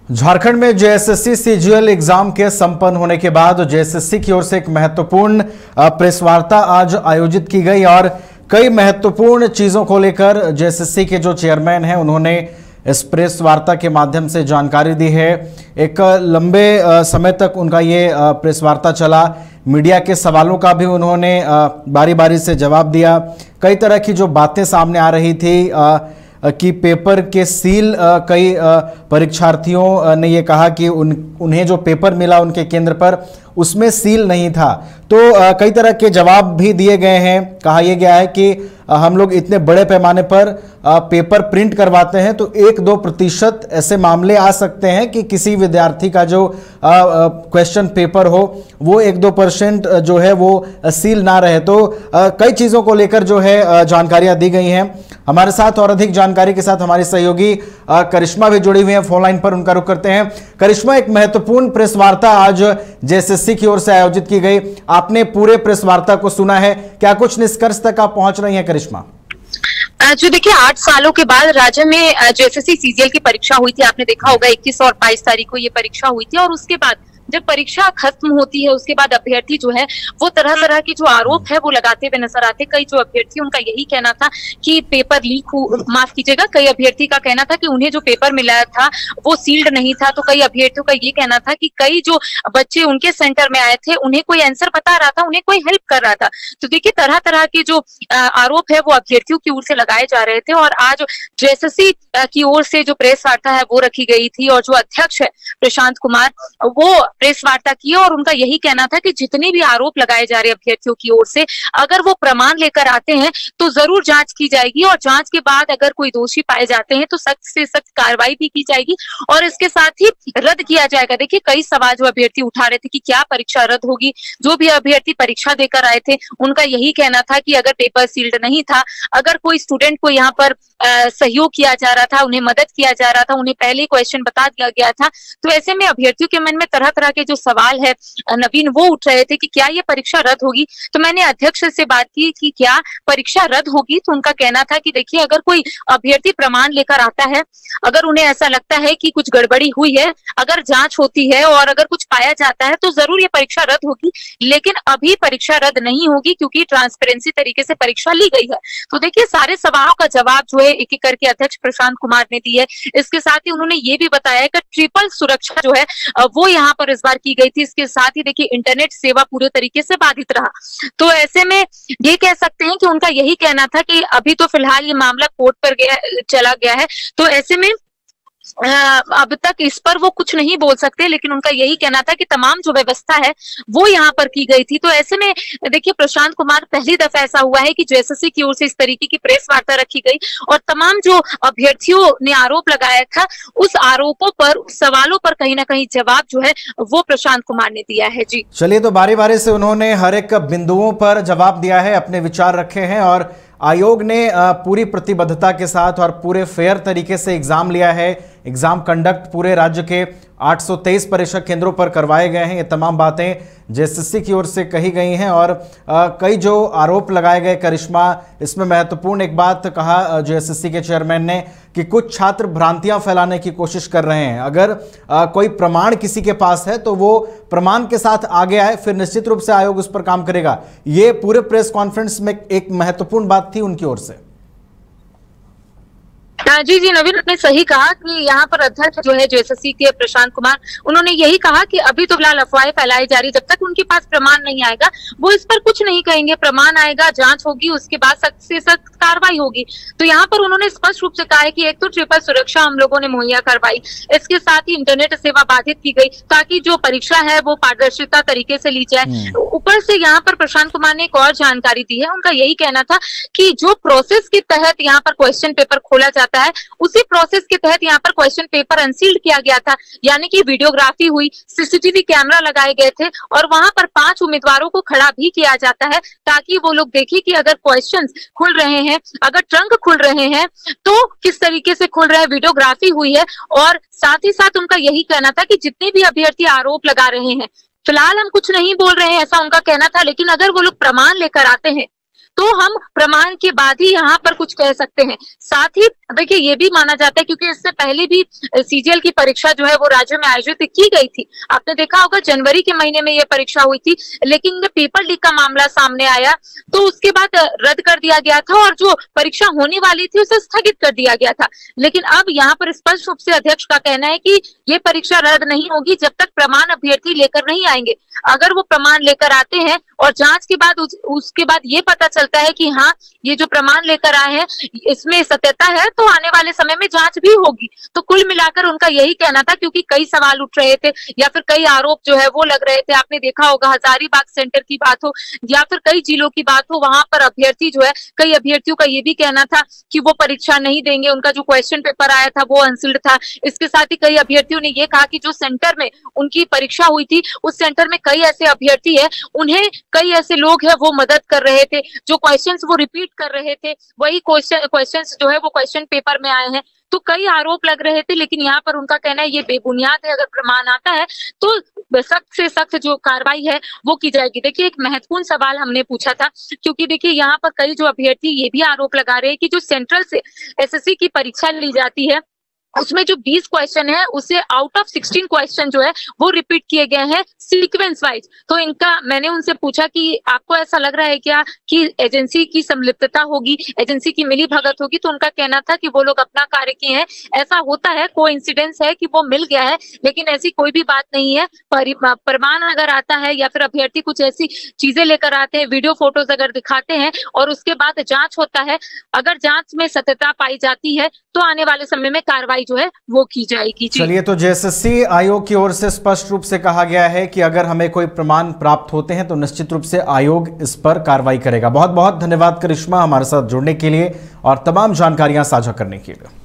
झारखंड में JSSC CGL exam के संपन्न होने के बाद जेएसएससी की ओर से एक महत्वपूर्ण प्रेस वार्ता आज आयोजित की गई और कई महत्वपूर्ण चीजों को लेकर जेएसएससी के जो चेयरमैन हैं उन्होंने इस प्रेस वार्ता के माध्यम से जानकारी दी है। एक लंबे समय तक उनका ये प्रेस वार्ता चला। मीडिया के सवालों का भी उन्होंने बारी बारी से जवाब दिया। कई तरह की जो बातें सामने आ रही थी कि पेपर के सील कई परीक्षार्थियों ने ये कहा कि उन्हें जो पेपर मिला उनके केंद्र पर उसमें सील नहीं था। तो कई तरह के जवाब भी दिए गए हैं। कहा यह गया है कि हम लोग इतने बड़े पैमाने पर पेपर प्रिंट करवाते हैं तो 1-2% ऐसे मामले आ सकते हैं कि किसी विद्यार्थी का जो क्वेश्चन पेपर हो वो 1-2% जो है वो सील ना रहे। तो कई चीज़ों को लेकर जो है जानकारियां दी गई हैं। हमारे साथ और अधिक जानकारी के साथ हमारी सहयोगी करिश्मा भी जुड़ी हुई हैं फोन लाइन पर। उनका रुख करते हैं। करिश्मा, एक महत्वपूर्ण प्रेस वार्ता आज जेएसएससी की ओर से आयोजित की गई। आपने पूरे प्रेस वार्ता को सुना है, क्या कुछ निष्कर्ष तक आप पहुंच रही हैं करिश्मा? जो देखिए 8 सालों के बाद राज्य में जेएसएससी सीजीएल की परीक्षा हुई थी। आपने देखा होगा 21 और 22 तारीख को ये परीक्षा हुई थी और उसके बाद जब परीक्षा खत्म होती है उसके बाद अभ्यर्थी जो है वो तरह तरह के जो आरोप है वो लगाते हुए नजर आते। कई जो अभ्यर्थी उनका यही कहना था कि पेपर लीक माफ कीजिएगा, कई अभ्यर्थी का कहना था कि उन्हें जो पेपर मिला था वो सील्ड नहीं था। तो कई अभ्यर्थियों का ये कहना था कि कई जो बच्चे उनके सेंटर में आए थे उन्हें कोई आंसर बता रहा था, उन्हें कोई हेल्प कर रहा था। तो देखिए तरह तरह के जो आरोप है वो अभ्यर्थियों की ओर से लगाए जा रहे थे और आज जेएसएससी की ओर से जो प्रेस वार्ता है वो रखी गई थी और जो अध्यक्ष है प्रशांत कुमार वो प्रेस वार्ता की और उनका यही कहना था कि जितने भी आरोप लगाए जा रहे अभ्यर्थियों की ओर से अगर वो प्रमाण लेकर आते हैं तो जरूर जांच की जाएगी और जांच के बाद अगर कोई दोषी पाए जाते हैं तो सख्त से सख्त कार्रवाई भी की जाएगी और इसके साथ ही रद्द किया जाएगा। देखिए कई सवाल जो अभ्यर्थी उठा रहे थे कि क्या परीक्षा रद्द होगी। जो भी अभ्यर्थी परीक्षा देकर आए थे उनका यही कहना था कि अगर पेपर सील्ड नहीं था, अगर कोई स्टूडेंट को यहाँ पर सहयोग किया जा रहा था, उन्हें मदद किया जा रहा था, उन्हें पहले क्वेश्चन बता दिया गया था, तो ऐसे में अभ्यर्थियों के मन में तरह तरह के जो सवाल है नवीन वो उठ रहे थे कि क्या ये परीक्षा रद्द होगी। तो मैंने अध्यक्ष से बात की कि क्या परीक्षा रद्द होगी, तो उनका कहना था कि देखिए अगर कोई अभ्यर्थी प्रमाण लेकर आता है, अगर उन्हें ऐसा लगता है कि कुछ गड़बड़ी हुई है, अगर जांच होती है और अगर कुछ पाया जाता है तो जरूर ये परीक्षा रद्द होगी, लेकिन अभी परीक्षा रद्द नहीं होगी क्योंकि ट्रांसपेरेंसी तरीके से परीक्षा ली गई है। तो देखिए सारे सवालों का जवाब जो है एक एक करके अध्यक्ष प्रशांत कुमार ने दी है। इसके साथ ही उन्होंने ये भी बताया कि ट्रिपल सुरक्षा जो है वो यहाँ पर इस बार की गई थी। इसके साथ ही देखिए इंटरनेट सेवा पूरे तरीके से बाधित रहा। तो ऐसे में ये कह सकते हैं कि उनका यही कहना था कि अभी तो फिलहाल ये मामला कोर्ट पर चला गया है, तो ऐसे में अब तक इस पर वो कुछ नहीं बोल सकते, लेकिन उनका यही कहना था कि तमाम जो व्यवस्था है वो यहाँ पर की गई थी। तो ऐसे में देखिए प्रशांत कुमार पहली दफा ऐसा हुआ है कि जेएसएससी की ओर से इस तरीके की प्रेस वार्ता रखी गई और तमाम जो अभ्यर्थियों ने आरोप लगाया था उस आरोपों पर, उस सवालों पर कहीं ना कहीं जवाब जो है वो प्रशांत कुमार ने दिया है। जी चलिए, तो बारी बारी से उन्होंने हर एक बिंदुओं पर जवाब दिया है, अपने विचार रखे हैं और आयोग ने पूरी प्रतिबद्धता के साथ और पूरे फेयर तरीके से एग्जाम लिया है। एग्जाम कंडक्ट पूरे राज्य के 823 परीक्षा केंद्रों पर करवाए गए हैं। ये तमाम बातें जेएसएससी की ओर से कही गई हैं और कई जो आरोप लगाए गए करिश्मा, इसमें महत्वपूर्ण एक बात कहा जेएसएससी के चेयरमैन ने कि कुछ छात्र भ्रांतियां फैलाने की कोशिश कर रहे हैं। अगर कोई प्रमाण किसी के पास है तो वो प्रमाण के साथ आगे आए, फिर निश्चित रूप से आयोग उस पर काम करेगा। ये पूरे प्रेस कॉन्फ्रेंस में एक महत्वपूर्ण बात थी उनकी ओर से। जी नवीन, आपने सही कहा कि यहाँ पर अध्यक्ष जो है जेएसएससी के प्रशांत कुमार, उन्होंने यही कहा कि अभी तो फिलहाल अफवाहें फैलाई जा रही, जब तक उनके पास प्रमाण नहीं आएगा वो इस पर कुछ नहीं कहेंगे। प्रमाण आएगा, जांच होगी, उसके बाद सख्त से सख्त कार्रवाई होगी। तो यहाँ पर उन्होंने स्पष्ट रूप से कहा है कि एक तो ट्रिपल सुरक्षा हम लोगों ने मुहैया करवाई, इसके साथ ही इंटरनेट सेवा बाधित की गई ताकि जो परीक्षा है वो पारदर्शिता तरीके से ली जाए। ऊपर से यहाँ पर प्रशांत कुमार ने एक और जानकारी दी है। उनका यही कहना था कि जो प्रोसेस के तहत यहाँ पर क्वेश्चन पेपर खोला जाता है उसी प्रोसेस के तहत यहाँ पर क्वेश्चन पेपर अनसील्ड किया गया था, यानी कि वीडियोग्राफी हुई, सीसीटीवी कैमरा लगाए गए थे और वहां पर 5 उम्मीदवारों को खड़ा भी किया जाता है ताकि वो लोग देखें कि अगर क्वेश्चंस खुल रहे हैं, अगर ट्रंक खुल रहे हैं तो किस तरीके से खुल रहे हैं, वीडियोग्राफी हुई है। और साथ ही साथ उनका यही कहना था कि जितने भी अभ्यर्थी आरोप लगा रहे हैं, फिलहाल हम कुछ नहीं बोल रहे हैं, ऐसा उनका कहना था, लेकिन अगर वो लोग प्रमाण लेकर आते हैं तो हम प्रमाण के बाद ही यहाँ पर कुछ कह सकते हैं। साथ ही देखिए ये भी माना जाता है, क्योंकि इससे पहले भी सीजीएल की परीक्षा जो है वो राज्य में आयोजित की गई थी। आपने देखा होगा जनवरी के महीने में ये परीक्षा हुई थी, लेकिन जब पेपर लीक का मामला सामने आया तो उसके बाद रद्द कर दिया गया था और जो परीक्षा होने वाली थी उसे स्थगित कर दिया गया था। लेकिन अब यहाँ पर स्पष्ट रूप से अध्यक्ष का कहना है कि ये परीक्षा रद्द नहीं होगी जब तक प्रमाण अभ्यर्थी लेकर नहीं आएंगे। अगर वो प्रमाण लेकर आते हैं और जांच के बाद उसके बाद ये पता चलता है कि हाँ ये जो प्रमाण लेकर आए हैं इसमें सत्यता है, तो आने वाले समय में जांच भी होगी। तो कुल मिलाकर उनका यही कहना था, क्योंकि कई सवाल उठ रहे थे या फिर कई आरोप जो है वो लग रहे थे। आपने देखा होगा हजारीबाग सेंटर की बात हो या फिर कई जिलों की बात हो, वहां पर अभ्यर्थी जो है, कई अभ्यर्थियों का ये भी कहना था कि वो परीक्षा नहीं देंगे, उनका जो क्वेश्चन पेपर आया था वो अनसील्ड था। इसके साथ ही कई अभ्यर्थियों ने ये कहा कि जो सेंटर में उनकी परीक्षा हुई थी उस सेंटर में कई ऐसे अभ्यर्थी है, उन्हें कई ऐसे लोग हैं वो मदद कर रहे थे, जो क्वेश्चंस वो रिपीट कर रहे थे वही क्वेश्चंस जो है वो क्वेश्चन पेपर में आए हैं। तो कई आरोप लग रहे थे, लेकिन यहाँ पर उनका कहना है ये बेबुनियाद है। अगर प्रमाण आता है तो सख्त से सख्त जो कार्रवाई है वो की जाएगी। देखिए एक महत्वपूर्ण सवाल हमने पूछा था, क्योंकि देखिए यहाँ पर कई जो अभ्यर्थी ये भी आरोप लगा रहे हैं कि जो सेंट्रल से एसएससी की परीक्षा ली जाती है उसमें जो 20 क्वेश्चन है उसे आउट ऑफ 16 क्वेश्चन जो है वो रिपीट किए गए हैं सीक्वेंस वाइज। तो इनका मैंने उनसे पूछा कि आपको ऐसा लग रहा है क्या कि एजेंसी की संलिप्तता होगी, एजेंसी की मिली भगत होगी? तो उनका कहना था कि वो लोग अपना कार्य किए हैं, ऐसा होता है, कोइंसिडेंस है कि वो मिल गया है, लेकिन ऐसी कोई भी बात नहीं है। प्रमाण अगर आता है या फिर अभ्यर्थी कुछ ऐसी चीजें लेकर आते हैं, वीडियो फोटोज अगर दिखाते हैं और उसके बाद जांच होता है, अगर जांच में सत्यता पाई जाती है तो आने वाले समय में कार्रवाई जो है वो की जाएगी। चलिए, तो जेएसएससी आयोग की ओर से स्पष्ट रूप से कहा गया है कि अगर हमें कोई प्रमाण प्राप्त होते हैं तो निश्चित रूप से आयोग इस पर कार्रवाई करेगा। बहुत बहुत धन्यवाद करिश्मा हमारे साथ जुड़ने के लिए और तमाम जानकारियां साझा करने के लिए।